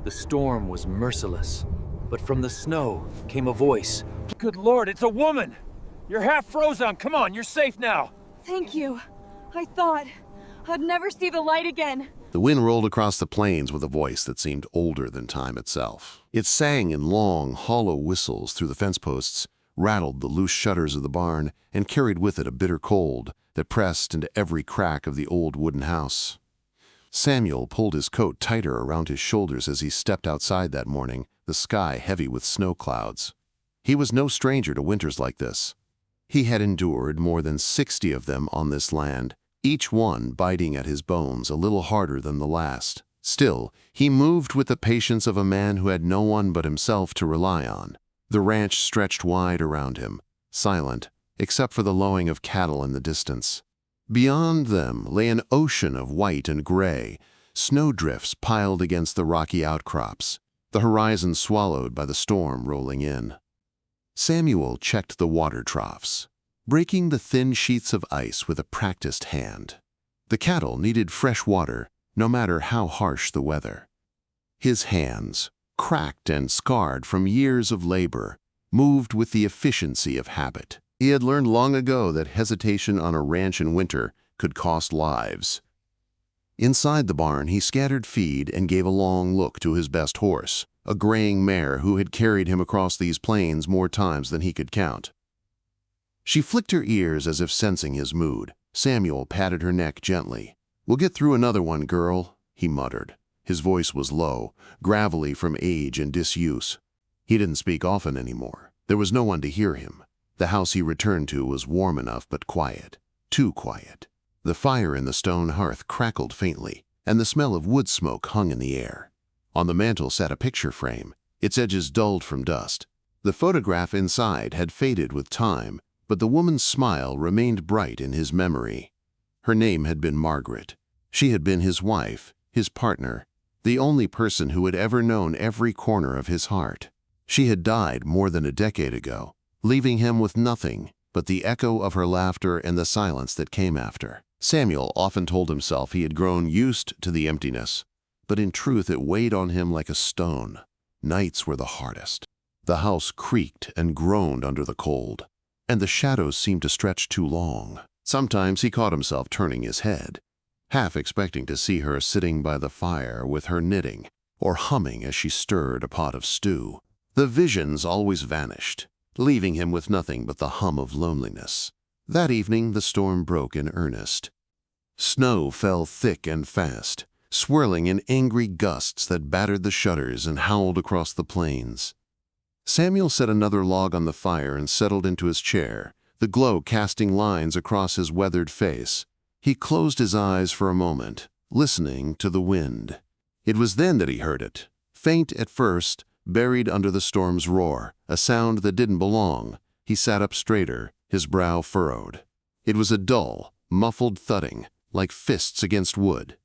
The storm was merciless, but from the snow came a voice. Good Lord, it's a woman! You're half frozen. Come on, you're safe now. Thank you. I thought I'd never see the light again. The wind rolled across the plains with a voice that seemed older than time itself. It sang in long, hollow whistles through the fence posts, rattled the loose shutters of the barn, and carried with it a bitter cold that pressed into every crack of the old wooden house. Samuel pulled his coat tighter around his shoulders as he stepped outside that morning, the sky heavy with snow clouds. He was no stranger to winters like this. He had endured more than 60 of them on this land, each one biting at his bones a little harder than the last. Still, he moved with the patience of a man who had no one but himself to rely on. The ranch stretched wide around him, silent, except for the lowing of cattle in the distance. Beyond them lay an ocean of white and gray, snowdrifts piled against the rocky outcrops, the horizon swallowed by the storm rolling in. Samuel checked the water troughs, breaking the thin sheets of ice with a practiced hand. The cattle needed fresh water, no matter how harsh the weather. His hands, cracked and scarred from years of labor, moved with the efficiency of habit. He had learned long ago that hesitation on a ranch in winter could cost lives. Inside the barn, he scattered feed and gave a long look to his best horse, a graying mare who had carried him across these plains more times than he could count. She flicked her ears as if sensing his mood. Samuel patted her neck gently. "We'll get through another one, girl," he muttered. His voice was low, gravelly from age and disuse. He didn't speak often anymore. There was no one to hear him. The house he returned to was warm enough but quiet. Too quiet. The fire in the stone hearth crackled faintly, and the smell of wood smoke hung in the air. On the mantel sat a picture frame, its edges dulled from dust. The photograph inside had faded with time, but the woman's smile remained bright in his memory. Her name had been Margaret. She had been his wife, his partner, the only person who had ever known every corner of his heart. She had died more than a decade ago, leaving him with nothing but the echo of her laughter and the silence that came after. Samuel often told himself he had grown used to the emptiness, but in truth it weighed on him like a stone. Nights were the hardest. The house creaked and groaned under the cold, and the shadows seemed to stretch too long. Sometimes he caught himself turning his head, half expecting to see her sitting by the fire with her knitting, or humming as she stirred a pot of stew. The visions always vanished, leaving him with nothing but the hum of loneliness. That evening the storm broke in earnest. Snow fell thick and fast, swirling in angry gusts that battered the shutters and howled across the plains. Samuel set another log on the fire and settled into his chair, the glow casting lines across his weathered face. He closed his eyes for a moment, listening to the wind. It was then that he heard it, faint at first, buried under the storm's roar, a sound that didn't belong. He sat up straighter, his brow furrowed. It was a dull, muffled thudding, like fists against wood.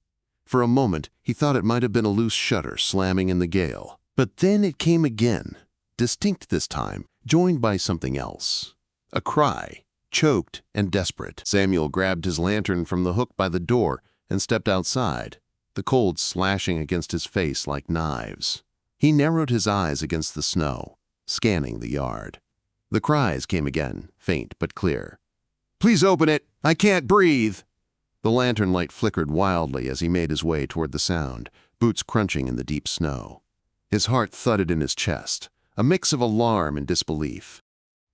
For a moment, he thought it might have been a loose shutter slamming in the gale. But then it came again, distinct this time, joined by something else. A cry, choked and desperate. Samuel grabbed his lantern from the hook by the door and stepped outside, the cold slashing against his face like knives. He narrowed his eyes against the snow, scanning the yard. The cries came again, faint but clear. "Please open it! I can't breathe!" The lantern light flickered wildly as he made his way toward the sound, boots crunching in the deep snow. His heart thudded in his chest, a mix of alarm and disbelief.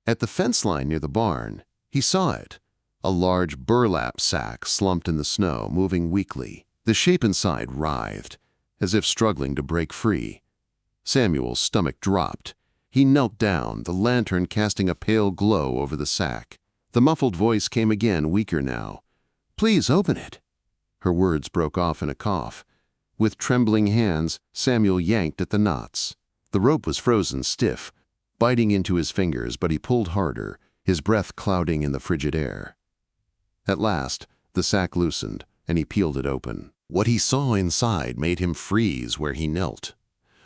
At the fence line near the barn, he saw it, a large burlap sack slumped in the snow, moving weakly. The shape inside writhed, as if struggling to break free. Samuel's stomach dropped. He knelt down, the lantern casting a pale glow over the sack. The muffled voice came again, weaker now. "Please open it." Her words broke off in a cough. With trembling hands, Samuel yanked at the knots. The rope was frozen stiff, biting into his fingers, but he pulled harder, his breath clouding in the frigid air. At last, the sack loosened, and he peeled it open. What he saw inside made him freeze where he knelt.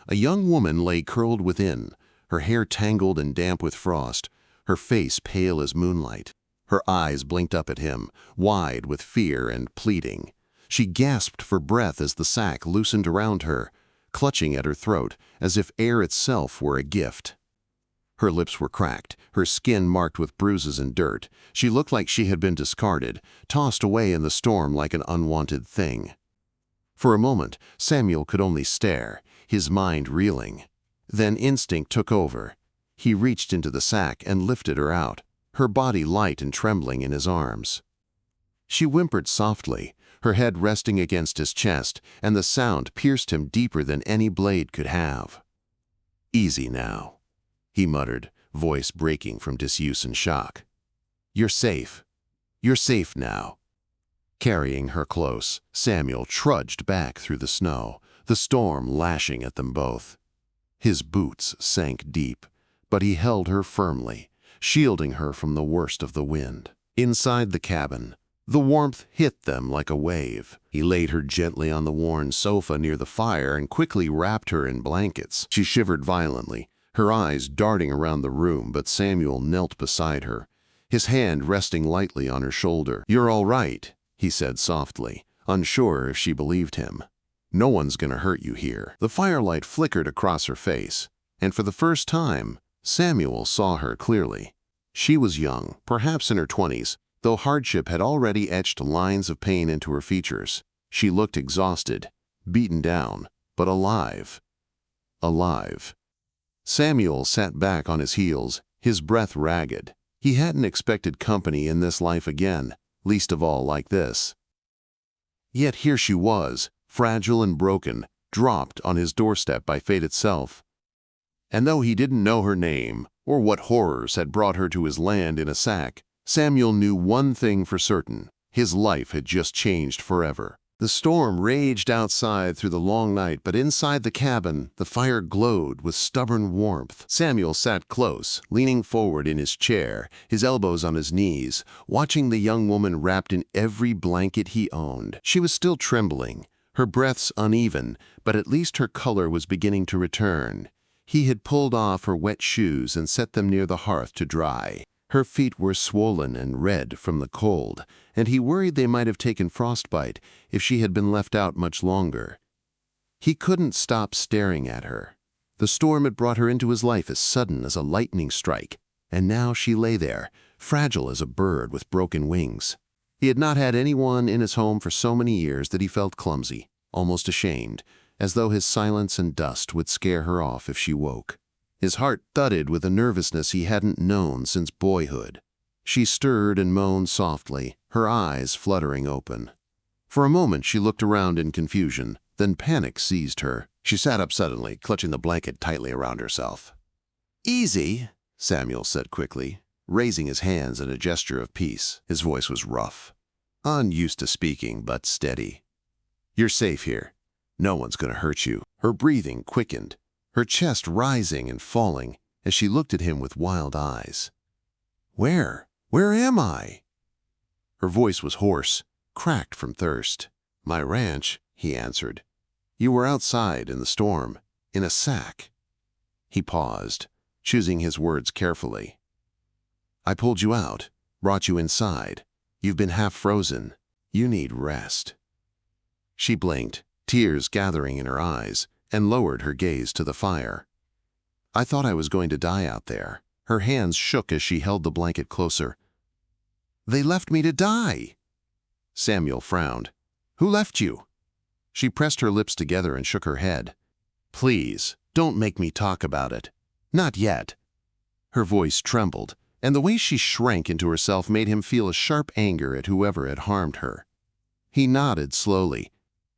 A young woman lay curled within, her hair tangled and damp with frost, her face pale as moonlight. Her eyes blinked up at him, wide with fear and pleading. She gasped for breath as the sack loosened around her, clutching at her throat as if air itself were a gift. Her lips were cracked, her skin marked with bruises and dirt. She looked like she had been discarded, tossed away in the storm like an unwanted thing. For a moment, Samuel could only stare, his mind reeling. Then instinct took over. He reached into the sack and lifted her out, her body light and trembling in his arms. She whimpered softly, her head resting against his chest, and the sound pierced him deeper than any blade could have. "Easy now," he muttered, voice breaking from disuse and shock. "You're safe. You're safe now." Carrying her close, Samuel trudged back through the snow, the storm lashing at them both. His boots sank deep, but he held her firmly, shielding her from the worst of the wind. Inside the cabin, the warmth hit them like a wave. He laid her gently on the worn sofa near the fire and quickly wrapped her in blankets. She shivered violently, her eyes darting around the room, but Samuel knelt beside her, his hand resting lightly on her shoulder. "You're all right," he said softly, unsure if she believed him. "No one's gonna hurt you here." The firelight flickered across her face, and for the first time, Samuel saw her clearly. She was young, perhaps in her 20s, though hardship had already etched lines of pain into her features. She looked exhausted, beaten down, but alive. Alive. Samuel sat back on his heels, his breath ragged. He hadn't expected company in this life again, least of all like this. Yet here she was, fragile and broken, dropped on his doorstep by fate itself. And though he didn't know her name, or what horrors had brought her to his land in a sack, Samuel knew one thing for certain: his life had just changed forever. The storm raged outside through the long night, but inside the cabin, the fire glowed with stubborn warmth. Samuel sat close, leaning forward in his chair, his elbows on his knees, watching the young woman wrapped in every blanket he owned. She was still trembling, her breaths uneven, but at least her color was beginning to return. He had pulled off her wet shoes and set them near the hearth to dry. Her feet were swollen and red from the cold, and he worried they might have taken frostbite if she had been left out much longer. He couldn't stop staring at her. The storm had brought her into his life as sudden as a lightning strike, and now she lay there, fragile as a bird with broken wings. He had not had anyone in his home for so many years that he felt clumsy, almost ashamed, as though his silence and dust would scare her off if she woke. His heart thudded with a nervousness he hadn't known since boyhood. She stirred and moaned softly, her eyes fluttering open. For a moment she looked around in confusion, then panic seized her. She sat up suddenly, clutching the blanket tightly around herself. "Easy," Samuel said quickly, raising his hands in a gesture of peace. His voice was rough, unused to speaking, but steady. "You're safe here. No one's gonna hurt you." Her breathing quickened, her chest rising and falling as she looked at him with wild eyes. Where am I?" Her voice was hoarse, cracked from thirst. "My ranch," he answered. "You were outside in the storm, in a sack." He paused, choosing his words carefully. "I pulled you out, brought you inside. You've been half frozen. You need rest." She blinked, tears gathering in her eyes, and lowered her gaze to the fire. "I thought I was going to die out there." Her hands shook as she held the blanket closer. "They left me to die." Samuel frowned. "Who left you?" She pressed her lips together and shook her head. "Please, don't make me talk about it. Not yet." Her voice trembled, and the way she shrank into herself made him feel a sharp anger at whoever had harmed her. He nodded slowly.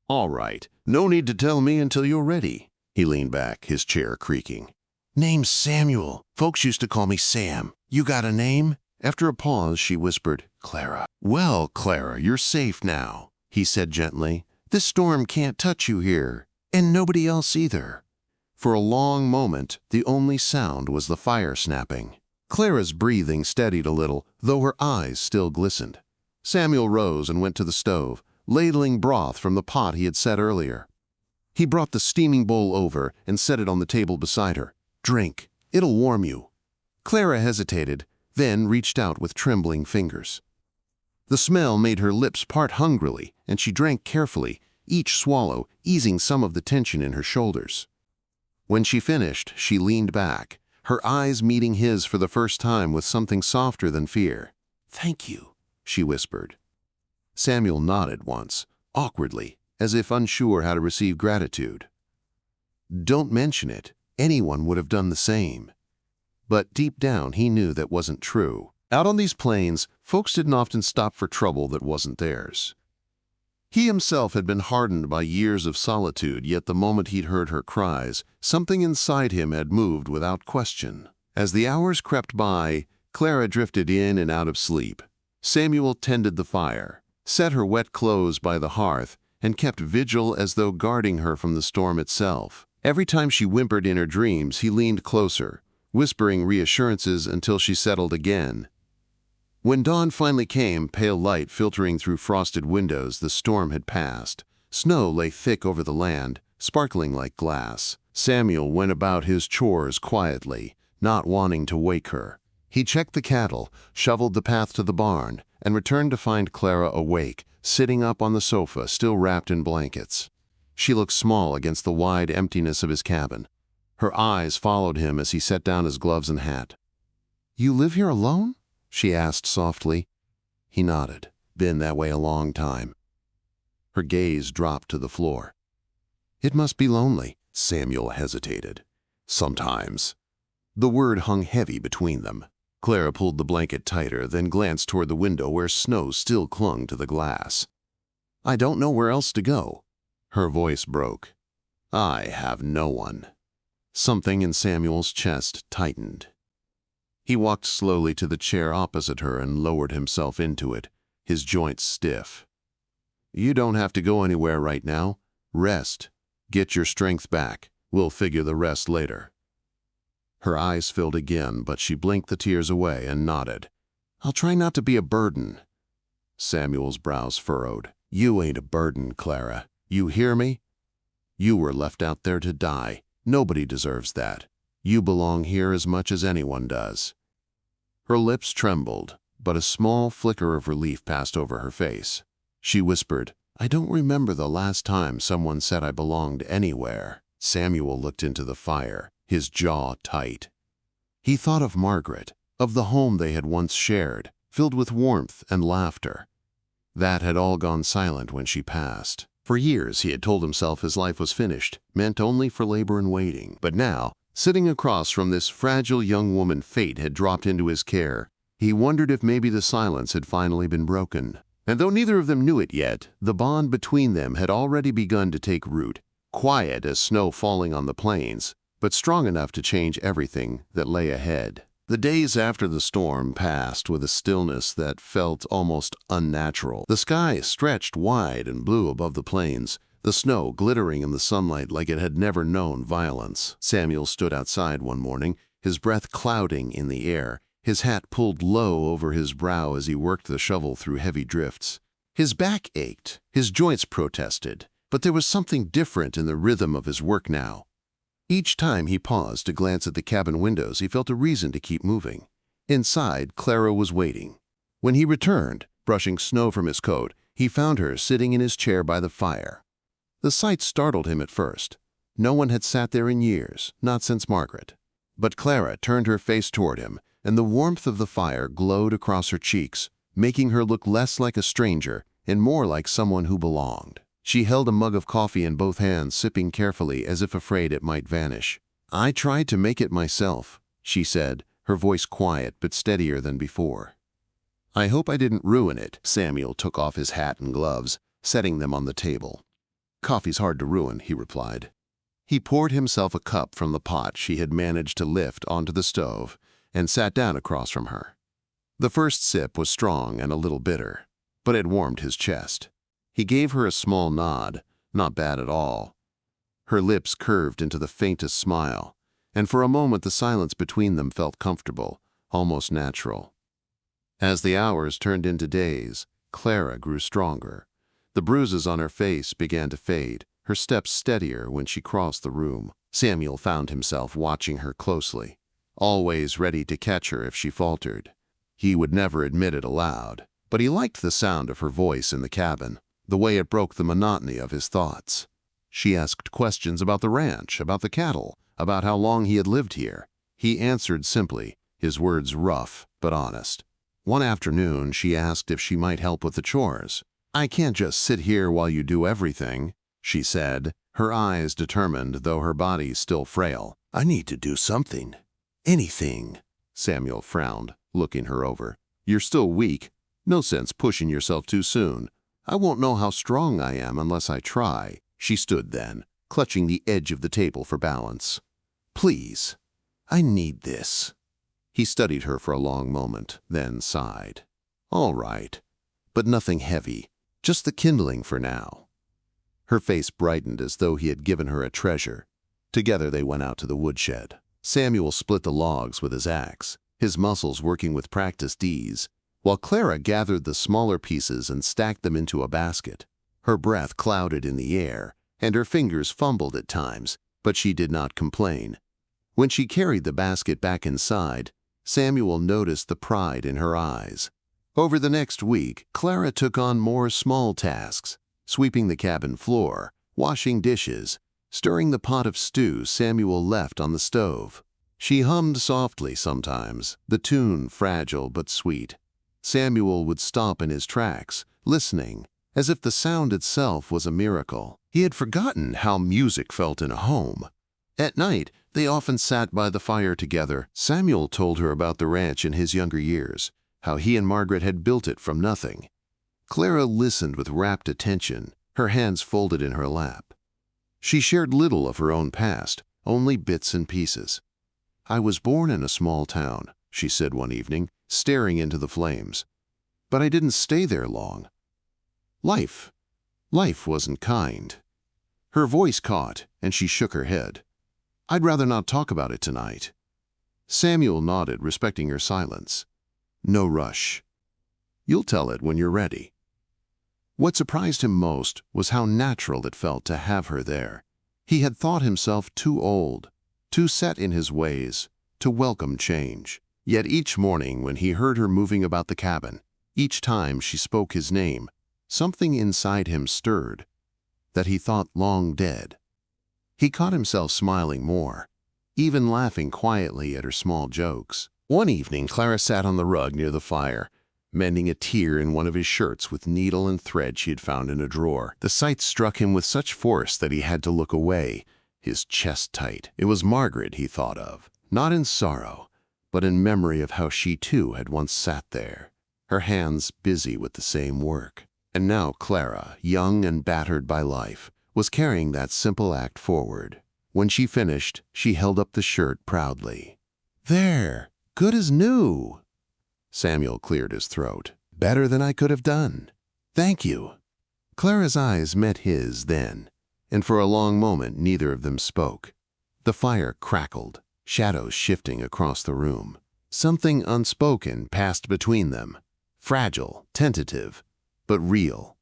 "All right, no need to tell me until you're ready." He leaned back, his chair creaking. "Name's Samuel. Folks used to call me Sam. You got a name?" After a pause, she whispered, "Clara." "Well, Clara, you're safe now," he said gently. "This storm can't touch you here, and nobody else either." For a long moment, the only sound was the fire snapping. Clara's breathing steadied a little, though her eyes still glistened. Samuel rose and went to the stove, ladling broth from the pot he had set earlier. He brought the steaming bowl over and set it on the table beside her. "Drink. It'll warm you." Clara hesitated, then reached out with trembling fingers. The smell made her lips part hungrily, and she drank carefully, each swallow easing some of the tension in her shoulders. When she finished, she leaned back, her eyes meeting his for the first time with something softer than fear. "Thank you," she whispered. Samuel nodded once, awkwardly, as if unsure how to receive gratitude. Don't mention it. Anyone would have done the same. But deep down, he knew that wasn't true. Out on these plains, folks didn't often stop for trouble that wasn't theirs. He himself had been hardened by years of solitude, yet the moment he'd heard her cries, something inside him had moved without question. As the hours crept by, Clara drifted in and out of sleep. Samuel tended the fire, set her wet clothes by the hearth, and kept vigil as though guarding her from the storm itself. Every time she whimpered in her dreams, he leaned closer, whispering reassurances until she settled again. When dawn finally came, pale light filtering through frosted windows, the storm had passed. Snow lay thick over the land, sparkling like glass. Samuel went about his chores quietly, not wanting to wake her. He checked the cattle, shoveled the path to the barn, and returned to find Clara awake, sitting up on the sofa, still wrapped in blankets. She looked small against the wide emptiness of his cabin. Her eyes followed him as he set down his gloves and hat. "You live here alone?" she asked softly. He nodded. "Been that way a long time." Her gaze dropped to the floor. "It must be lonely." Samuel hesitated. "Sometimes." The word hung heavy between them. Clara pulled the blanket tighter, then glanced toward the window where snow still clung to the glass. "I don't know where else to go." Her voice broke. "I have no one." Something in Samuel's chest tightened. He walked slowly to the chair opposite her and lowered himself into it, his joints stiff. "You don't have to go anywhere right now. Rest. Get your strength back. We'll figure the rest later." Her eyes filled again, but she blinked the tears away and nodded. "I'll try not to be a burden." Samuel's brows furrowed. "You ain't a burden, Clara. You hear me? You were left out there to die. Nobody deserves that. You belong here as much as anyone does." Her lips trembled, but a small flicker of relief passed over her face. She whispered, "I don't remember the last time someone said I belonged anywhere." Samuel looked into the fire, his jaw tight. He thought of Margaret, of the home they had once shared, filled with warmth and laughter. That had all gone silent when she passed. For years he had told himself his life was finished, meant only for labor and waiting. But now, sitting across from this fragile young woman fate had dropped into his care, he wondered if maybe the silence had finally been broken. And though neither of them knew it yet, the bond between them had already begun to take root, quiet as snow falling on the plains, but strong enough to change everything that lay ahead. The days after the storm passed with a stillness that felt almost unnatural. The sky stretched wide and blue above the plains, the snow glittering in the sunlight like it had never known violence. Samuel stood outside one morning, his breath clouding in the air, his hat pulled low over his brow as he worked the shovel through heavy drifts. His back ached, his joints protested, but there was something different in the rhythm of his work now. Each time he paused to glance at the cabin windows, he felt a reason to keep moving. Inside, Clara was waiting. When he returned, brushing snow from his coat, he found her sitting in his chair by the fire. The sight startled him at first. No one had sat there in years, not since Margaret. But Clara turned her face toward him, and the warmth of the fire glowed across her cheeks, making her look less like a stranger and more like someone who belonged. She held a mug of coffee in both hands, sipping carefully as if afraid it might vanish. "I tried to make it myself," she said, her voice quiet but steadier than before. "I hope I didn't ruin it." Samuel took off his hat and gloves, setting them on the table. "Coffee's hard to ruin," he replied. He poured himself a cup from the pot she had managed to lift onto the stove and sat down across from her. The first sip was strong and a little bitter, but it warmed his chest. He gave her a small nod, not bad at all. Her lips curved into the faintest smile, and for a moment the silence between them felt comfortable, almost natural. As the hours turned into days, Clara grew stronger. The bruises on her face began to fade, her steps steadier when she crossed the room. Samuel found himself watching her closely, always ready to catch her if she faltered. He would never admit it aloud, but he liked the sound of her voice in the cabin. the way it broke the monotony of his thoughts. She asked questions about the ranch, about the cattle, about how long he had lived here. He answered simply, his words rough but honest. One afternoon, she asked if she might help with the chores. "I can't just sit here while you do everything," she said, her eyes determined though her body still frail. "I need to do something. Anything." Samuel frowned, looking her over. "You're still weak. No sense pushing yourself too soon. I won't know how strong I am unless I try." She stood then, clutching the edge of the table for balance. "Please, I need this." He studied her for a long moment, then sighed. "All right, but nothing heavy, just the kindling for now." Her face brightened as though he had given her a treasure. Together they went out to the woodshed. Samuel split the logs with his axe, his muscles working with practiced ease, while Clara gathered the smaller pieces and stacked them into a basket. Her breath clouded in the air, and her fingers fumbled at times, but she did not complain. When she carried the basket back inside, Samuel noticed the pride in her eyes. Over the next week, Clara took on more small tasks, sweeping the cabin floor, washing dishes, stirring the pot of stew Samuel left on the stove. She hummed softly sometimes, the tune fragile but sweet. Samuel would stop in his tracks, listening, as if the sound itself was a miracle. He had forgotten how music felt in a home. At night, they often sat by the fire together. Samuel told her about the ranch in his younger years, how he and Margaret had built it from nothing. Clara listened with rapt attention, her hands folded in her lap. She shared little of her own past, only bits and pieces. "I was born in a small town," she said one evening, staring into the flames. "But I didn't stay there long. Life wasn't kind." Her voice caught, and she shook her head. "I'd rather not talk about it tonight." Samuel nodded, respecting her silence. "No rush. You'll tell it when you're ready." What surprised him most was how natural it felt to have her there. He had thought himself too old, too set in his ways, to welcome change. Yet each morning when he heard her moving about the cabin, each time she spoke his name, something inside him stirred, that he thought long dead. He caught himself smiling more, even laughing quietly at her small jokes. One evening, Clara sat on the rug near the fire, mending a tear in one of his shirts with needle and thread she had found in a drawer. The sight struck him with such force that he had to look away, his chest tight. It was Margaret he thought of, not in sorrow, but in memory of how she too had once sat there, her hands busy with the same work. And now Clara, young and battered by life, was carrying that simple act forward. When she finished, she held up the shirt proudly. "There, good as new." Samuel cleared his throat. "Better than I could have done. Thank you." Clara's eyes met his then, and for a long moment neither of them spoke. The fire crackled, shadows shifting across the room. Something unspoken passed between them, fragile, tentative, but real.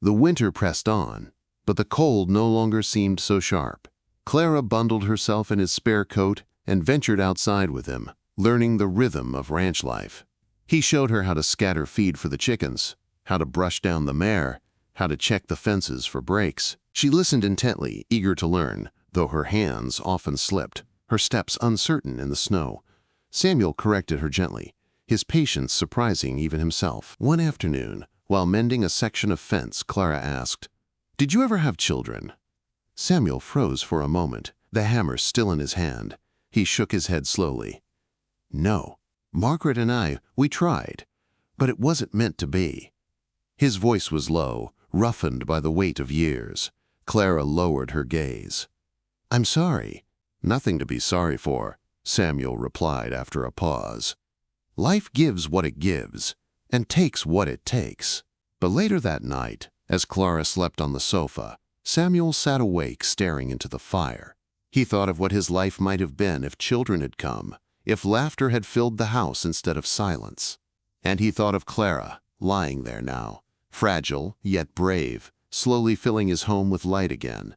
The winter pressed on, but the cold no longer seemed so sharp. Clara bundled herself in his spare coat and ventured outside with him, learning the rhythm of ranch life. He showed her how to scatter feed for the chickens, how to brush down the mare, how to check the fences for breaks. She listened intently, eager to learn, though her hands often slipped, her steps uncertain in the snow. Samuel corrected her gently, his patience surprising even himself. One afternoon, while mending a section of fence, Clara asked, "Did you ever have children?" Samuel froze for a moment, the hammer still in his hand. He shook his head slowly. "No. Margaret and I, we tried, but it wasn't meant to be." His voice was low, roughened by the weight of years. Clara lowered her gaze. "I'm sorry." "Nothing to be sorry for," Samuel replied after a pause. "Life gives what it gives, and takes what it takes." But later that night, as Clara slept on the sofa, Samuel sat awake staring into the fire. He thought of what his life might have been if children had come, if laughter had filled the house instead of silence. And he thought of Clara, lying there now, fragile yet brave, slowly filling his home with light again.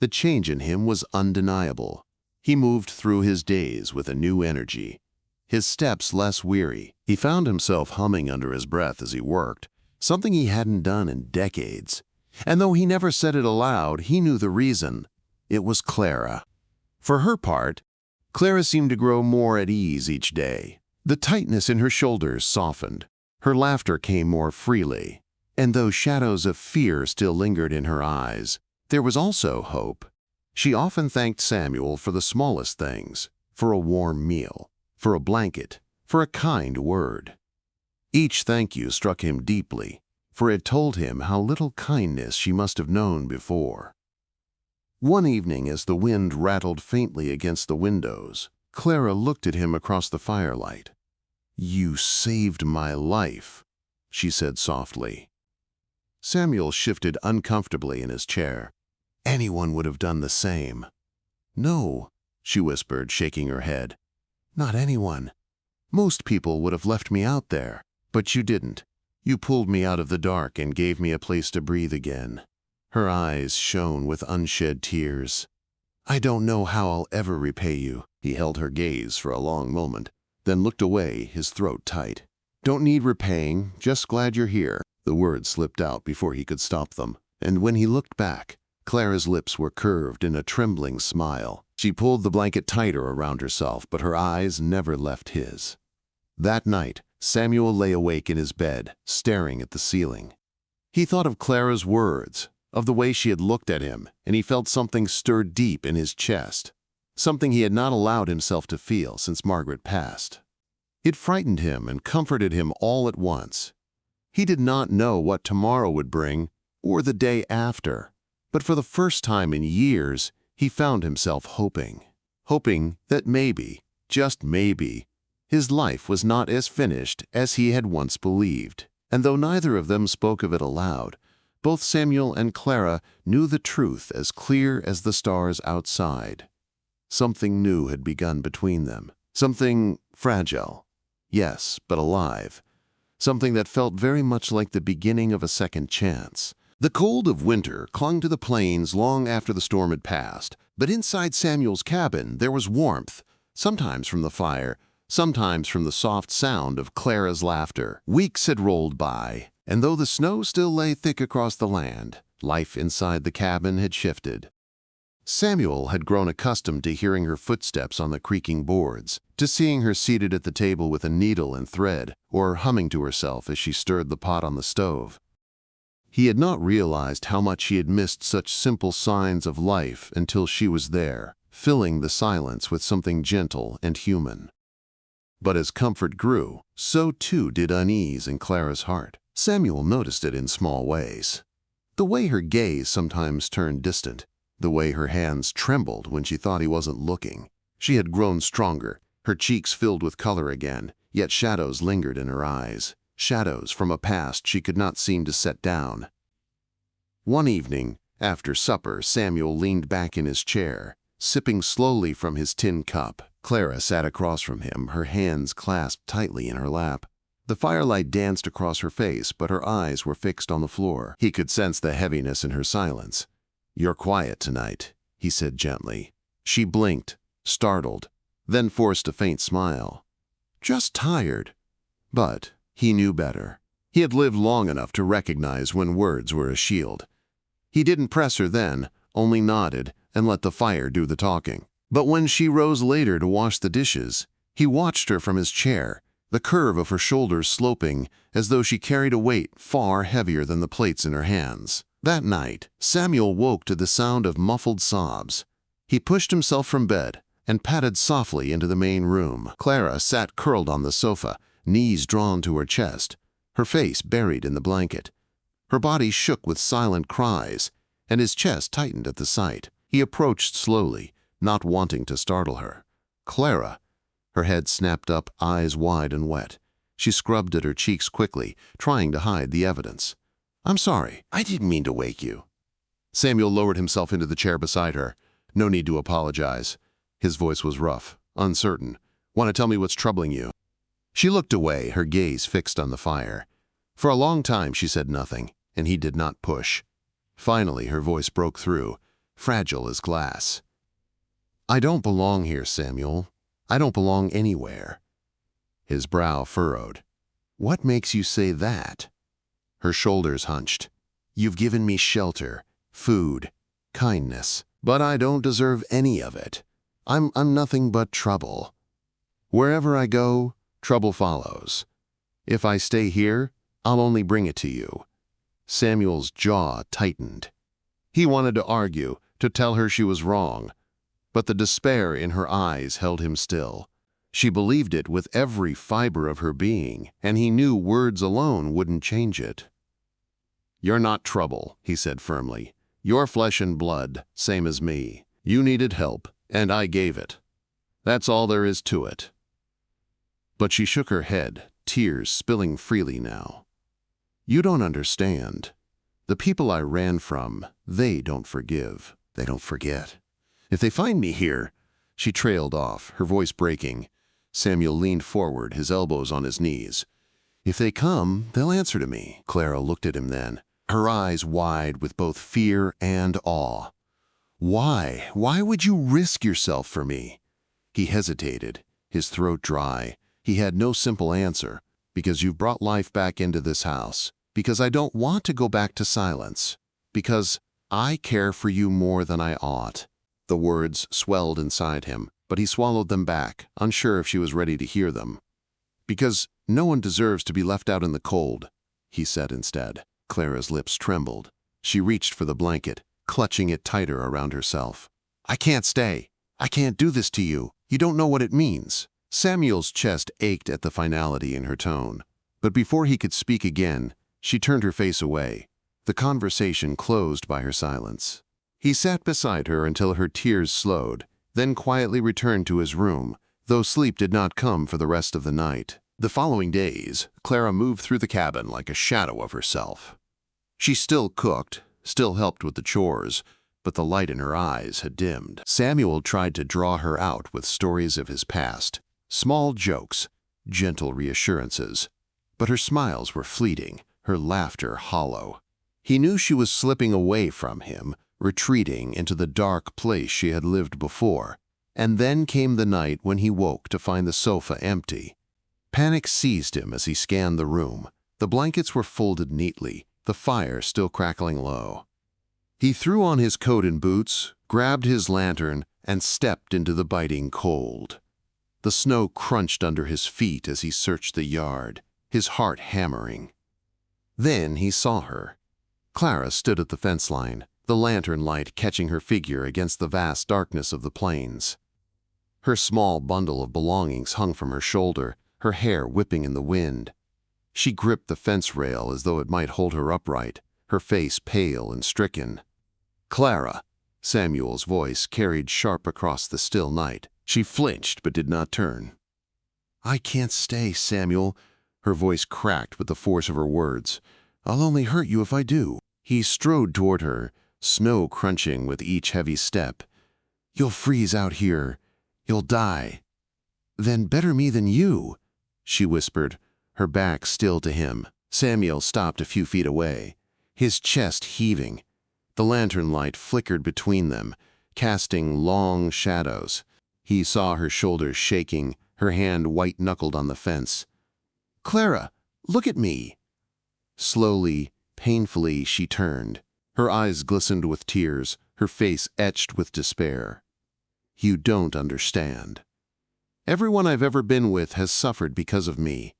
The change in him was undeniable. He moved through his days with a new energy, his steps less weary. He found himself humming under his breath as he worked, something he hadn't done in decades. And though he never said it aloud, he knew the reason. It was Clara. For her part, Clara seemed to grow more at ease each day. The tightness in her shoulders softened. Her laughter came more freely. And though shadows of fear still lingered in her eyes, there was also hope. She often thanked Samuel for the smallest things, for a warm meal, for a blanket, for a kind word. Each thank you struck him deeply, for it told him how little kindness she must have known before. One evening, as the wind rattled faintly against the windows, Clara looked at him across the firelight. "You saved my life," she said softly. Samuel shifted uncomfortably in his chair. Anyone would have done the same. "No," she whispered, shaking her head. "Not anyone. Most people would have left me out there, but you didn't. You pulled me out of the dark and gave me a place to breathe again." Her eyes shone with unshed tears. "I don't know how I'll ever repay you." He held her gaze for a long moment, then looked away, his throat tight. "Don't need repaying, just glad you're here." The words slipped out before he could stop them, and when he looked back, Clara's lips were curved in a trembling smile. She pulled the blanket tighter around herself, but her eyes never left his. That night, Samuel lay awake in his bed, staring at the ceiling. He thought of Clara's words, of the way she had looked at him, and he felt something stir deep in his chest, something he had not allowed himself to feel since Margaret passed. It frightened him and comforted him all at once. He did not know what tomorrow would bring, or the day after, but for the first time in years, he found himself hoping that maybe, just maybe, his life was not as finished as he had once believed. And though neither of them spoke of it aloud, both Samuel and Clara knew the truth as clear as the stars outside. Something new had begun between them. Something fragile, yes, but alive. Something that felt very much like the beginning of a second chance. The cold of winter clung to the plains long after the storm had passed, but inside Samuel's cabin there was warmth, sometimes from the fire, sometimes from the soft sound of Clara's laughter. Weeks had rolled by, and though the snow still lay thick across the land, life inside the cabin had shifted. Samuel had grown accustomed to hearing her footsteps on the creaking boards, to seeing her seated at the table with a needle and thread, or humming to herself as she stirred the pot on the stove. He had not realized how much he had missed such simple signs of life until she was there, filling the silence with something gentle and human. But as comfort grew, so too did unease in Clara's heart. Samuel noticed it in small ways. The way her gaze sometimes turned distant, the way her hands trembled when she thought he wasn't looking. She had grown stronger, her cheeks filled with color again, yet shadows lingered in her eyes, shadows from a past she could not seem to set down. One evening, after supper, Samuel leaned back in his chair, sipping slowly from his tin cup. Clara sat across from him, her hands clasped tightly in her lap. The firelight danced across her face, but her eyes were fixed on the floor. He could sense the heaviness in her silence. "You're quiet tonight," he said gently. She blinked, startled, then forced a faint smile. "Just tired." But he knew better. He had lived long enough to recognize when words were a shield. He didn't press her then, only nodded and let the fire do the talking. But when she rose later to wash the dishes, he watched her from his chair, the curve of her shoulders sloping as though she carried a weight far heavier than the plates in her hands. That night, Samuel woke to the sound of muffled sobs. He pushed himself from bed and padded softly into the main room. Clara sat curled on the sofa, knees drawn to her chest, her face buried in the blanket. Her body shook with silent cries, and his chest tightened at the sight. He approached slowly, not wanting to startle her. "Clara." Her head snapped up, eyes wide and wet. She scrubbed at her cheeks quickly, trying to hide the evidence. "I'm sorry. I didn't mean to wake you." Samuel lowered himself into the chair beside her. "No need to apologize." His voice was rough, uncertain. "Want to tell me what's troubling you?" She looked away, her gaze fixed on the fire. For a long time she said nothing, and he did not push. Finally her voice broke through, fragile as glass. "I don't belong here, Samuel. I don't belong anywhere." His brow furrowed. "What makes you say that?" Her shoulders hunched. You've given me shelter, food, kindness, but I don't deserve any of it. I'm nothing but trouble. Wherever I go, trouble follows. If I stay here, I'll only bring it to you." Samuel's jaw tightened. He wanted to argue, to tell her she was wrong, but the despair in her eyes held him still. She believed it with every fiber of her being, and he knew words alone wouldn't change it. "You're not trouble," he said firmly. "You're flesh and blood, same as me. You needed help, and I gave it. That's all there is to it." But she shook her head, tears spilling freely now. "You don't understand. The people I ran from, they don't forgive. They don't forget. If they find me here—" She trailed off, her voice breaking. Samuel leaned forward, his elbows on his knees. "If they come, they'll answer to me." Clara looked at him then, her eyes wide with both fear and awe. "Why? Why would you risk yourself for me?" He hesitated, his throat dry. He had no simple answer. "Because you've brought life back into this house. Because I don't want to go back to silence. Because I care for you more than I ought." The words swelled inside him, but he swallowed them back, unsure if she was ready to hear them. "Because no one deserves to be left out in the cold," he said instead. Clara's lips trembled. She reached for the blanket, clutching it tighter around herself. "I can't stay. I can't do this to you. You don't know what it means." Samuel's chest ached at the finality in her tone. But before he could speak again, she turned her face away. The conversation closed by her silence. He sat beside her until her tears slowed, then quietly returned to his room, though sleep did not come for the rest of the night. The following days, Clara moved through the cabin like a shadow of herself. She still cooked, still helped with the chores, but the light in her eyes had dimmed. Samuel tried to draw her out with stories of his past, small jokes, gentle reassurances, but her smiles were fleeting, her laughter hollow. He knew she was slipping away from him, retreating into the dark place she had lived before. And then came the night when he woke to find the sofa empty. Panic seized him as he scanned the room. The blankets were folded neatly, the fire still crackling low. He threw on his coat and boots, grabbed his lantern, and stepped into the biting cold. The snow crunched under his feet as he searched the yard, his heart hammering. Then he saw her. Clara stood at the fence line, the lantern light catching her figure against the vast darkness of the plains. Her small bundle of belongings hung from her shoulder, her hair whipping in the wind. She gripped the fence rail as though it might hold her upright, her face pale and stricken. "Clara!" Samuel's voice carried sharp across the still night. She flinched but did not turn. "I can't stay, Samuel." Her voice cracked with the force of her words. "I'll only hurt you if I do." He strode toward her, snow crunching with each heavy step. "You'll freeze out here. You'll die." "Then better me than you," she whispered, her back still to him. Samuel stopped a few feet away, his chest heaving. The lantern light flickered between them, casting long shadows. He saw her shoulders shaking, her hand white-knuckled on the fence. "Clara, look at me." Slowly, painfully, she turned. Her eyes glistened with tears, her face etched with despair. "You don't understand. Everyone I've ever been with has suffered because of me.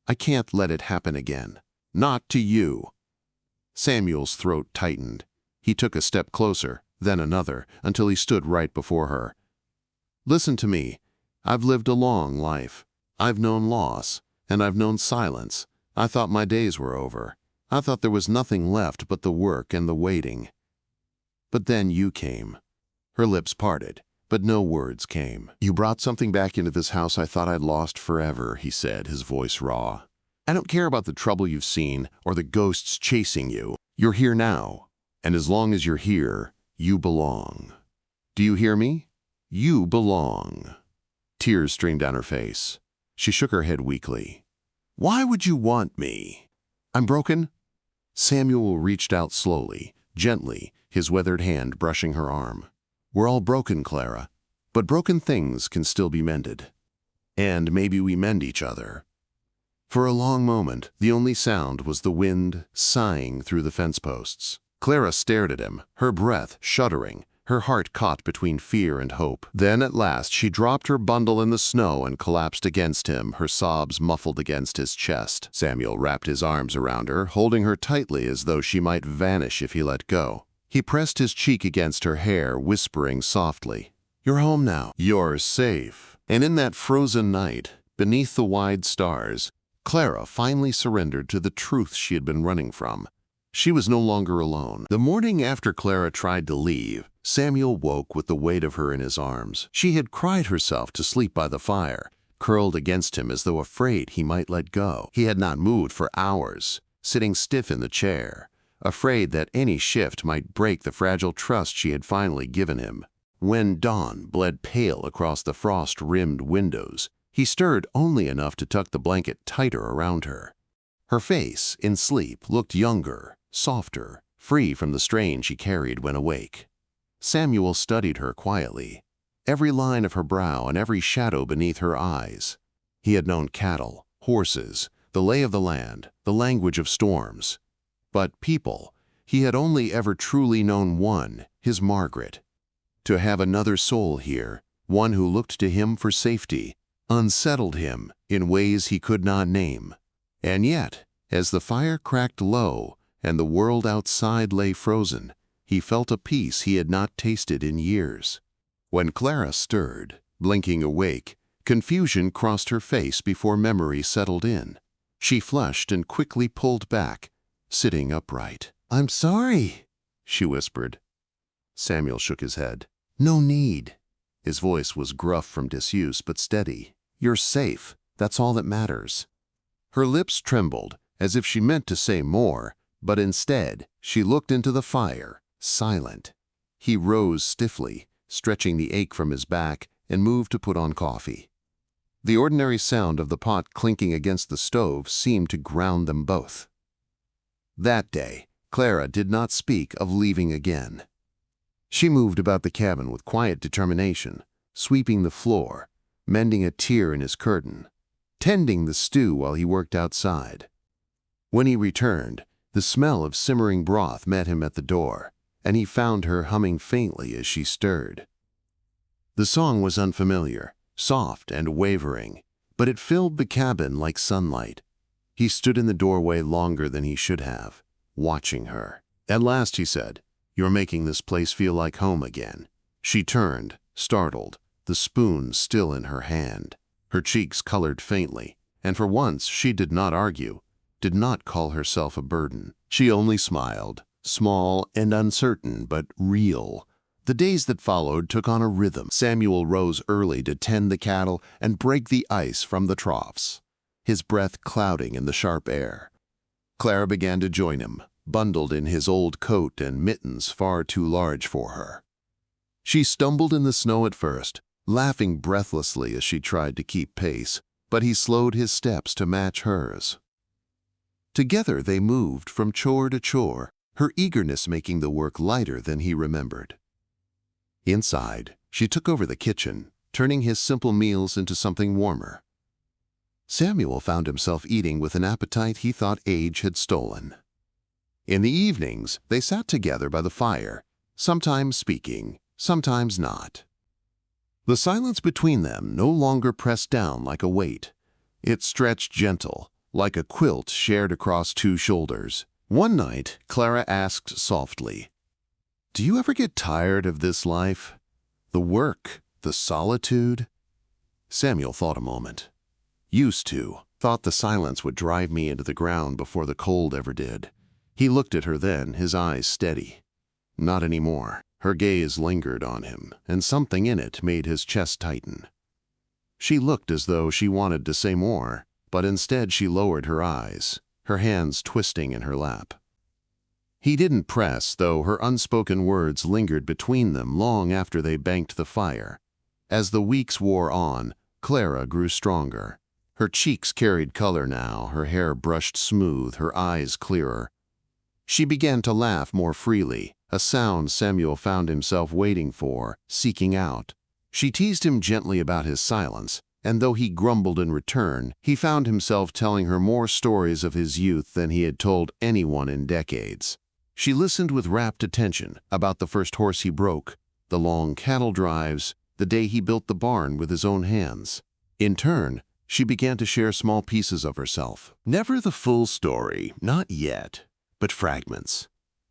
I can't let it happen again. Not to you." Samuel's throat tightened. He took a step closer, then another, until he stood right before her. "Listen to me. I've lived a long life. I've known loss, and I've known silence. I thought my days were over. I thought there was nothing left but the work and the waiting. But then you came." Her lips parted, but no words came. "You brought something back into this house I thought I'd lost forever," he said, his voice raw. "I don't care about the trouble you've seen or the ghosts chasing you. You're here now, and as long as you're here, you belong. Do you hear me? You belong." Tears streamed down her face. She shook her head weakly. "Why would you want me? I'm broken?" Samuel reached out slowly, gently, his weathered hand brushing her arm. "We're all broken, Clara, but broken things can still be mended. And maybe we mend each other." For a long moment, the only sound was the wind sighing through the fence posts. Clara stared at him, her breath shuddering, her heart caught between fear and hope. Then at last she dropped her bundle in the snow and collapsed against him, her sobs muffled against his chest. Samuel wrapped his arms around her, holding her tightly as though she might vanish if he let go. He pressed his cheek against her hair, whispering softly, "You're home now. You're safe." And in that frozen night, beneath the wide stars, Clara finally surrendered to the truth she had been running from. She was no longer alone. The morning after Clara tried to leave, Samuel woke with the weight of her in his arms. She had cried herself to sleep by the fire, curled against him as though afraid he might let go. He had not moved for hours, sitting stiff in the chair, afraid that any shift might break the fragile trust she had finally given him. When dawn bled pale across the frost-rimmed windows, he stirred only enough to tuck the blanket tighter around her. Her face, in sleep, looked younger, softer, free from the strain she carried when awake. Samuel studied her quietly, every line of her brow and every shadow beneath her eyes. He had known cattle, horses, the lay of the land, the language of storms. But people, he had only ever truly known one, his Margaret. To have another soul here, one who looked to him for safety, unsettled him in ways he could not name. And yet, as the fire cracked low and the world outside lay frozen, he felt a peace he had not tasted in years. When Clara stirred, blinking awake, confusion crossed her face before memory settled in. She flushed and quickly pulled back, sitting upright. "I'm sorry," she whispered. Samuel shook his head. "No need." His voice was gruff from disuse but steady. "You're safe. That's all that matters." Her lips trembled, as if she meant to say more, but instead she looked into the fire, silent. He rose stiffly, stretching the ache from his back, and moved to put on coffee. The ordinary sound of the pot clinking against the stove seemed to ground them both. That day, Clara did not speak of leaving again. She moved about the cabin with quiet determination, sweeping the floor, mending a tear in his curtain, tending the stew while he worked outside. When he returned, the smell of simmering broth met him at the door, and he found her humming faintly as she stirred. The song was unfamiliar, soft and wavering, but it filled the cabin like sunlight. He stood in the doorway longer than he should have, watching her. At last he said, "You're making this place feel like home again." She turned, startled, the spoon still in her hand. Her cheeks colored faintly, and for once she did not argue, did not call herself a burden. She only smiled, small and uncertain, but real. The days that followed took on a rhythm. Samuel rose early to tend the cattle and break the ice from the troughs, his breath clouding in the sharp air. Clara began to join him, bundled in his old coat and mittens far too large for her. She stumbled in the snow at first, laughing breathlessly as she tried to keep pace, but he slowed his steps to match hers. Together they moved from chore to chore, her eagerness making the work lighter than he remembered. Inside, she took over the kitchen, turning his simple meals into something warmer. Samuel found himself eating with an appetite he thought age had stolen. In the evenings, they sat together by the fire, sometimes speaking, sometimes not. The silence between them no longer pressed down like a weight. It stretched gentle, like a quilt shared across two shoulders. One night, Clara asked softly, "Do you ever get tired of this life? The work, the solitude?" Samuel thought a moment. "Used to. Thought the silence would drive me into the ground before the cold ever did." He looked at her then, his eyes steady. Not anymore. Her gaze lingered on him, and something in it made his chest tighten. She looked as though she wanted to say more, but instead she lowered her eyes, her hands twisting in her lap. He didn't press, though her unspoken words lingered between them long after they banked the fire. As the weeks wore on, Clara grew stronger. Her cheeks carried color now, her hair brushed smooth, her eyes clearer. She began to laugh more freely, a sound Samuel found himself waiting for, seeking out. She teased him gently about his silence, and though he grumbled in return, he found himself telling her more stories of his youth than he had told anyone in decades. She listened with rapt attention about the first horse he broke, the long cattle drives, the day he built the barn with his own hands. In turn, she began to share small pieces of herself. Never the full story, not yet, but fragments.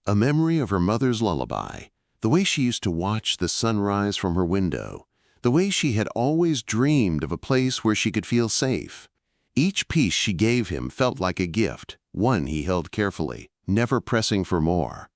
A memory of her mother's lullaby, the way she used to watch the sunrise from her window, the way she had always dreamed of a place where she could feel safe. Each piece she gave him felt like a gift, one he held carefully, never pressing for more.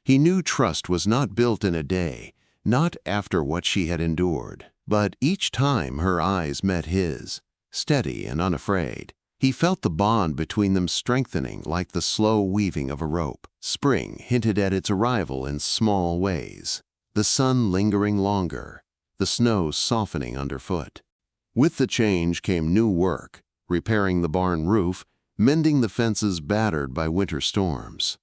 He knew trust was not built in a day, not after what she had endured, but each time her eyes met his, steady and unafraid, he felt the bond between them strengthening like the slow weaving of a rope. Spring hinted at its arrival in small ways, the sun lingering longer, the snow softening underfoot. With the change came new work, repairing the barn roof, mending the fences battered by winter storms.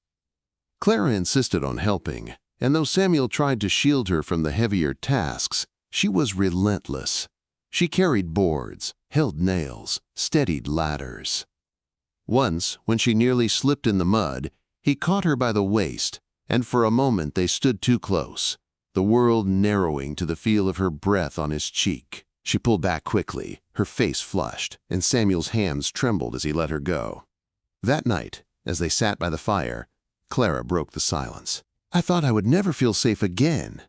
Clara insisted on helping, and though Samuel tried to shield her from the heavier tasks, she was relentless. She carried boards, held nails, steadied ladders. Once, when she nearly slipped in the mud, he caught her by the waist, and for a moment they stood too close, the world narrowing to the feel of her breath on his cheek. She pulled back quickly, her face flushed, and Samuel's hands trembled as he let her go. That night, as they sat by the fire, Clara broke the silence. "I thought I would never feel safe again,"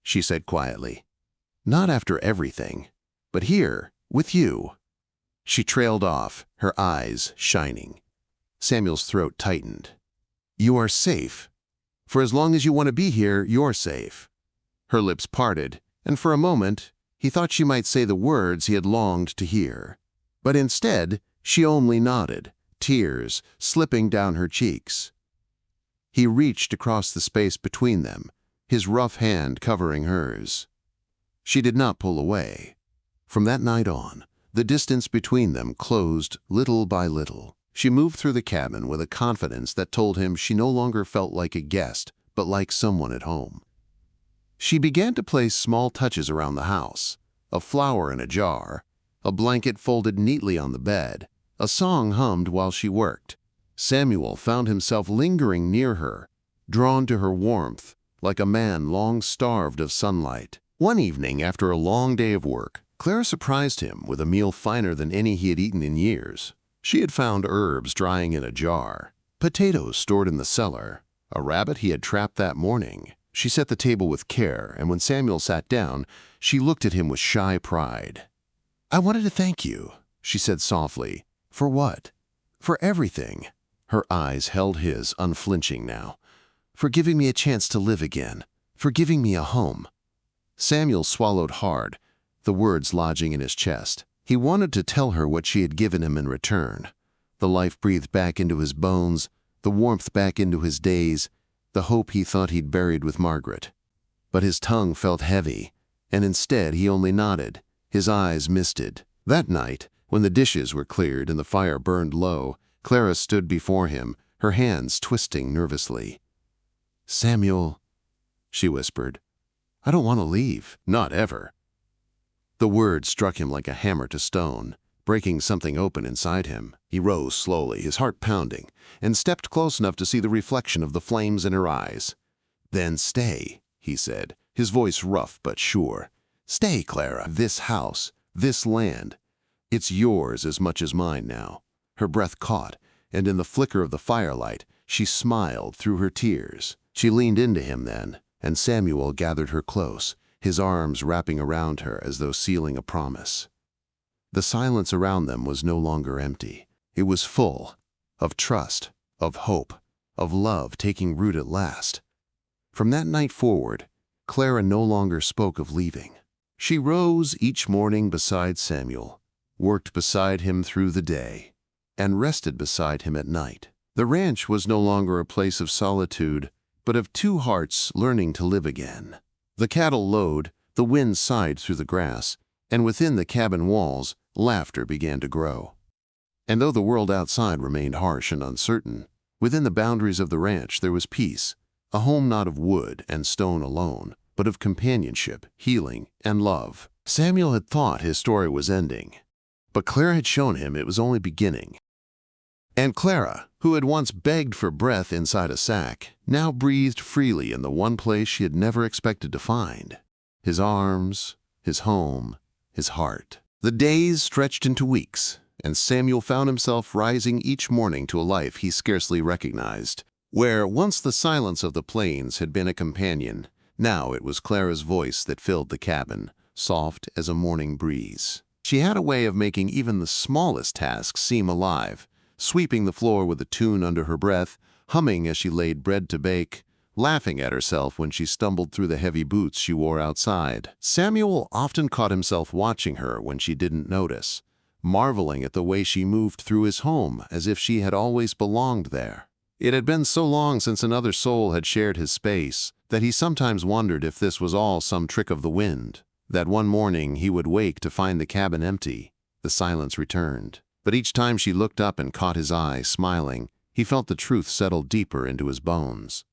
she said quietly. "Not after everything, but here, with you." She trailed off, her eyes shining. Samuel's throat tightened. "You are safe. For as long as you want to be here, you're safe." Her lips parted, and for a moment, he thought she might say the words he had longed to hear. But instead, she only nodded, tears slipping down her cheeks. He reached across the space between them, his rough hand covering hers. She did not pull away. From that night on, the distance between them closed little by little. She moved through the cabin with a confidence that told him she no longer felt like a guest, but like someone at home. She began to place small touches around the house, a flower in a jar, a blanket folded neatly on the bed, a song hummed while she worked. Samuel found himself lingering near her, drawn to her warmth, like a man long starved of sunlight. One evening, after a long day of work, Clara surprised him with a meal finer than any he had eaten in years. She had found herbs drying in a jar, potatoes stored in the cellar, a rabbit he had trapped that morning. She set the table with care, and when Samuel sat down, she looked at him with shy pride. "I wanted to thank you," she said softly. "For what?" "For everything." Her eyes held his, unflinching now. "For giving me a chance to live again. For giving me a home." Samuel swallowed hard, the words lodging in his chest. He wanted to tell her what she had given him in return. The life breathed back into his bones, the warmth back into his days, the hope he thought he'd buried with Margaret. But his tongue felt heavy, and instead he only nodded, his eyes misted. That night, when the dishes were cleared and the fire burned low, Clara stood before him, her hands twisting nervously. "Samuel," she whispered, "I don't want to leave, not ever." The word struck him like a hammer to stone, breaking something open inside him. He rose slowly, his heart pounding, and stepped close enough to see the reflection of the flames in her eyes. "Then stay," he said, his voice rough but sure. "Stay, Clara. This house, this land. It's yours as much as mine now." Her breath caught, and in the flicker of the firelight, she smiled through her tears. She leaned into him then, and Samuel gathered her close, his arms wrapping around her as though sealing a promise. The silence around them was no longer empty. It was full of trust, of hope, of love taking root at last. From that night forward, Clara no longer spoke of leaving. She rose each morning beside Samuel, worked beside him through the day, and rested beside him at night. The ranch was no longer a place of solitude, but of two hearts learning to live again. The cattle lowed, the wind sighed through the grass, and within the cabin walls, laughter began to grow. And though the world outside remained harsh and uncertain, within the boundaries of the ranch there was peace, a home not of wood and stone alone, but of companionship, healing, and love. Samuel had thought his story was ending, but Clara had shown him it was only beginning. And Clara, who had once begged for breath inside a sack, now breathed freely in the one place she had never expected to find: his arms, his home, his heart. The days stretched into weeks, and Samuel found himself rising each morning to a life he scarcely recognized. Where once the silence of the plains had been a companion, now it was Clara's voice that filled the cabin, soft as a morning breeze. She had a way of making even the smallest tasks seem alive, sweeping the floor with a tune under her breath, humming as she laid bread to bake, laughing at herself when she stumbled through the heavy boots she wore outside. Samuel often caught himself watching her when she didn't notice, marveling at the way she moved through his home as if she had always belonged there. It had been so long since another soul had shared his space that he sometimes wondered if this was all some trick of the wind, that one morning he would wake to find the cabin empty. The silence returned. But each time she looked up and caught his eye, smiling, he felt the truth settle deeper into his bones.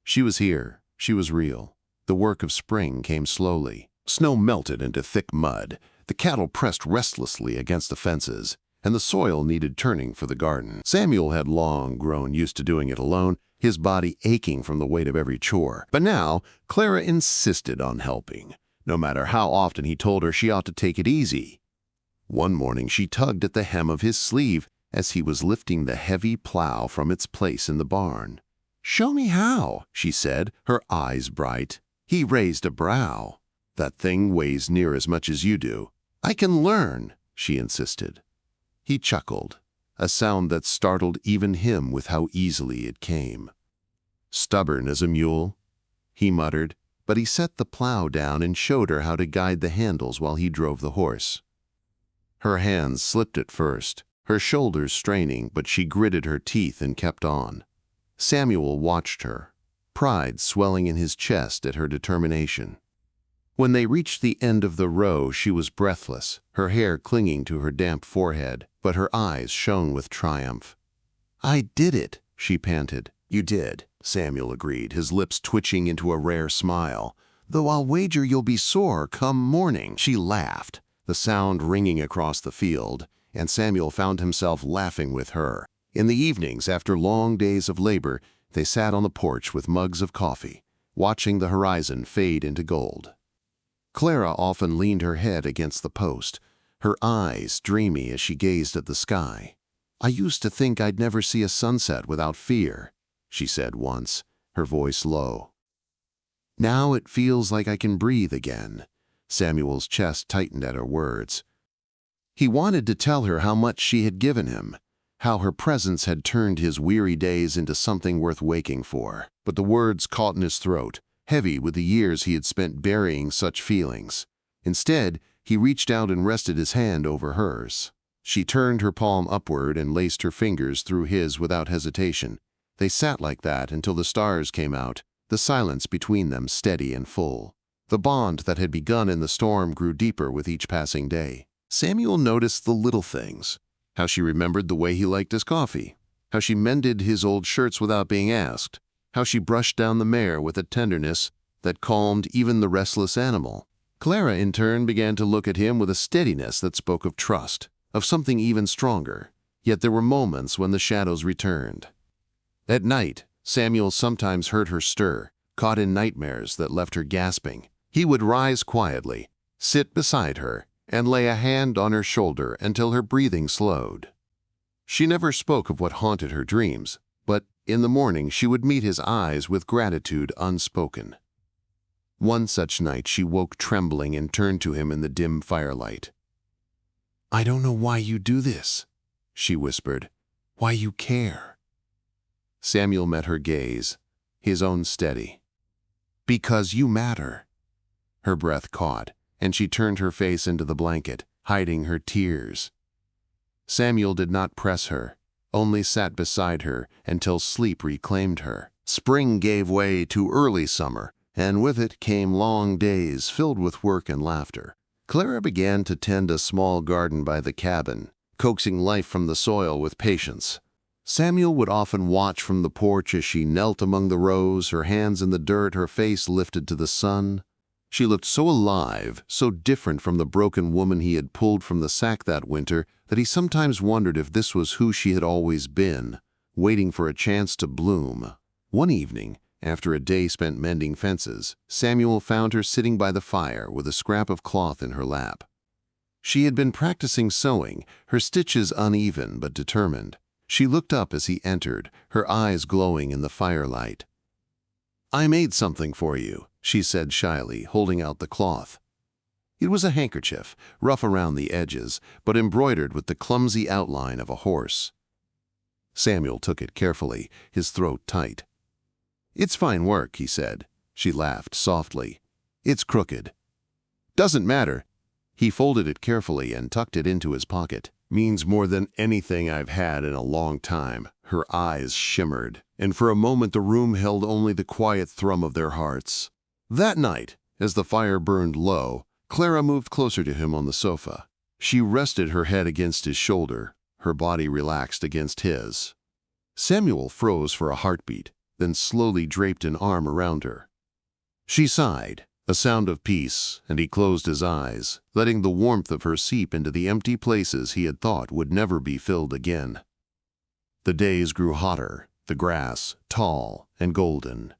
She was here. She was real. The work of spring came slowly. Snow melted into thick mud. The cattle pressed restlessly against the fences, and the soil needed turning for the garden. Samuel had long grown used to doing it alone, his body aching from the weight of every chore. But now, Clara insisted on helping, no matter how often he told her she ought to take it easy. One morning she tugged at the hem of his sleeve as he was lifting the heavy plow from its place in the barn. "Show me how," she said, her eyes bright. He raised a brow. "That thing weighs near as much as you do." "I can learn," she insisted. He chuckled, a sound that startled even him with how easily it came. "Stubborn as a mule," he muttered, but he set the plow down and showed her how to guide the handles while he drove the horse. Her hands slipped at first, her shoulders straining, but she gritted her teeth and kept on. Samuel watched her, pride swelling in his chest at her determination. When they reached the end of the row, she was breathless, her hair clinging to her damp forehead, but her eyes shone with triumph. "I did it," she panted. "You did," Samuel agreed, his lips twitching into a rare smile. "Though I'll wager you'll be sore come morning." She laughed, the sound ringing across the field, and Samuel found himself laughing with her. In the evenings, after long days of labor, they sat on the porch with mugs of coffee, watching the horizon fade into gold. Clara often leaned her head against the post, her eyes dreamy as she gazed at the sky. "I used to think I'd never see a sunset without fear," she said once, her voice low. "Now it feels like I can breathe again." Samuel's chest tightened at her words. He wanted to tell her how much she had given him, how her presence had turned his weary days into something worth waking for. But the words caught in his throat, heavy with the years he had spent burying such feelings. Instead, he reached out and rested his hand over hers. She turned her palm upward and laced her fingers through his without hesitation. They sat like that until the stars came out, the silence between them steady and full. The bond that had begun in the storm grew deeper with each passing day. Samuel noticed the little things, how she remembered the way he liked his coffee, how she mended his old shirts without being asked, how she brushed down the mare with a tenderness that calmed even the restless animal. Clara, in turn, began to look at him with a steadiness that spoke of trust, of something even stronger. Yet there were moments when the shadows returned. At night, Samuel sometimes heard her stir, caught in nightmares that left her gasping. He would rise quietly, sit beside her, and lay a hand on her shoulder until her breathing slowed. She never spoke of what haunted her dreams, but in the morning she would meet his eyes with gratitude unspoken. One such night she woke trembling and turned to him in the dim firelight. "I don't know why you do this," she whispered, "why you care." Samuel met her gaze, his own steady. "Because you matter." Her breath caught, and she turned her face into the blanket, hiding her tears. Samuel did not press her, only sat beside her until sleep reclaimed her. Spring gave way to early summer, and with it came long days filled with work and laughter. Clara began to tend a small garden by the cabin, coaxing life from the soil with patience. Samuel would often watch from the porch as she knelt among the rows, her hands in the dirt, her face lifted to the sun. She looked so alive, so different from the broken woman he had pulled from the sack that winter, that he sometimes wondered if this was who she had always been, waiting for a chance to bloom. One evening, after a day spent mending fences, Samuel found her sitting by the fire with a scrap of cloth in her lap. She had been practicing sewing, her stitches uneven but determined. She looked up as he entered, her eyes glowing in the firelight. "I made something for you," she said shyly, holding out the cloth. It was a handkerchief, rough around the edges, but embroidered with the clumsy outline of a horse. Samuel took it carefully, his throat tight. "It's fine work," he said. She laughed softly. "It's crooked." "Doesn't matter." He folded it carefully and tucked it into his pocket. "Means more than anything I've had in a long time." Her eyes shimmered, and for a moment the room held only the quiet thrum of their hearts. That night, as the fire burned low, Clara moved closer to him on the sofa. She rested her head against his shoulder, her body relaxed against his. Samuel froze for a heartbeat, then slowly draped an arm around her. She sighed, a sound of peace, and he closed his eyes, letting the warmth of her seep into the empty places he had thought would never be filled again. The days grew hotter, the grass tall and golden.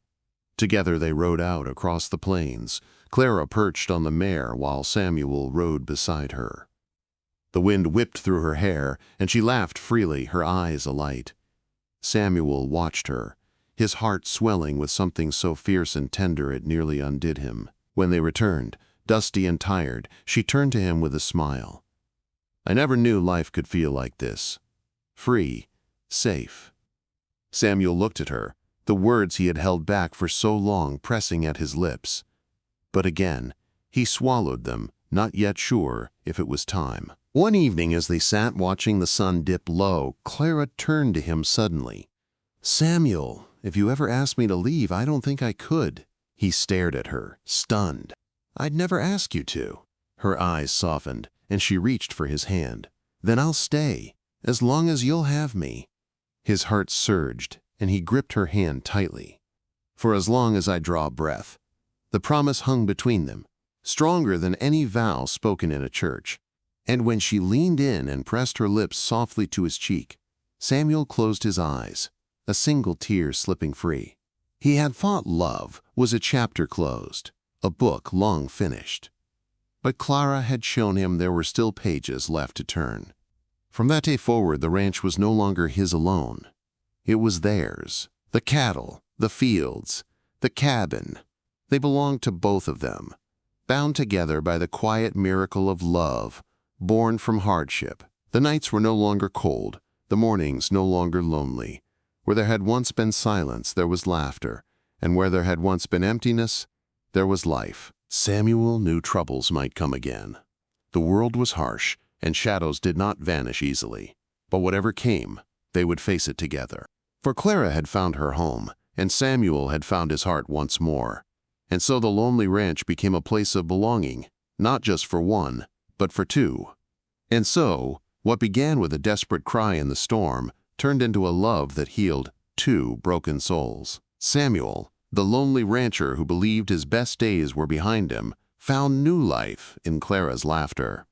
Together they rode out across the plains, Clara perched on the mare while Samuel rode beside her. The wind whipped through her hair, and she laughed freely, her eyes alight. Samuel watched her, his heart swelling with something so fierce and tender it nearly undid him. When they returned, dusty and tired, she turned to him with a smile. "I never knew life could feel like this. Free, safe." Samuel looked at her, the words he had held back for so long pressing at his lips. But again, he swallowed them, not yet sure if it was time. One evening as they sat watching the sun dip low, Clara turned to him suddenly. "Samuel, if you ever asked me to leave, I don't think I could." He stared at her, stunned. "I'd never ask you to." Her eyes softened, and she reached for his hand. "Then I'll stay, as long as you'll have me." His heart surged, and he gripped her hand tightly. "For as long as I draw breath." The promise hung between them, stronger than any vow spoken in a church. And when she leaned in and pressed her lips softly to his cheek, Samuel closed his eyes, a single tear slipping free. He had thought love was a chapter closed, a book long finished. But Clara had shown him there were still pages left to turn. From that day forward, the ranch was no longer his alone. It was theirs. The cattle, the fields, the cabin. They belonged to both of them, bound together by the quiet miracle of love, born from hardship. The nights were no longer cold, the mornings no longer lonely. Where there had once been silence, there was laughter, and where there had once been emptiness, there was life. Samuel knew troubles might come again. The world was harsh, and shadows did not vanish easily. But whatever came, they would face it together. For Clara had found her home, and Samuel had found his heart once more. And so the lonely ranch became a place of belonging, not just for one, but for two. And so, what began with a desperate cry in the storm turned into a love that healed two broken souls. Samuel, the lonely rancher who believed his best days were behind him, found new life in Clara's laughter.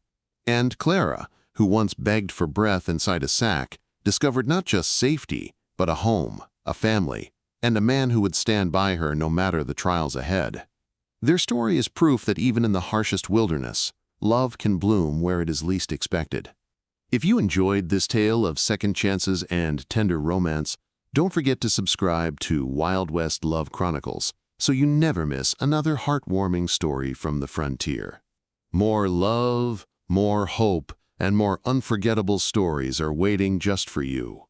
And Clara, who once begged for breath inside a sack, discovered not just safety, but a home, a family, and a man who would stand by her no matter the trials ahead. Their story is proof that even in the harshest wilderness, love can bloom where it is least expected. If you enjoyed this tale of second chances and tender romance, don't forget to subscribe to Wild West Love Chronicles so you never miss another heartwarming story from the frontier. More love, more hope, and more unforgettable stories are waiting just for you.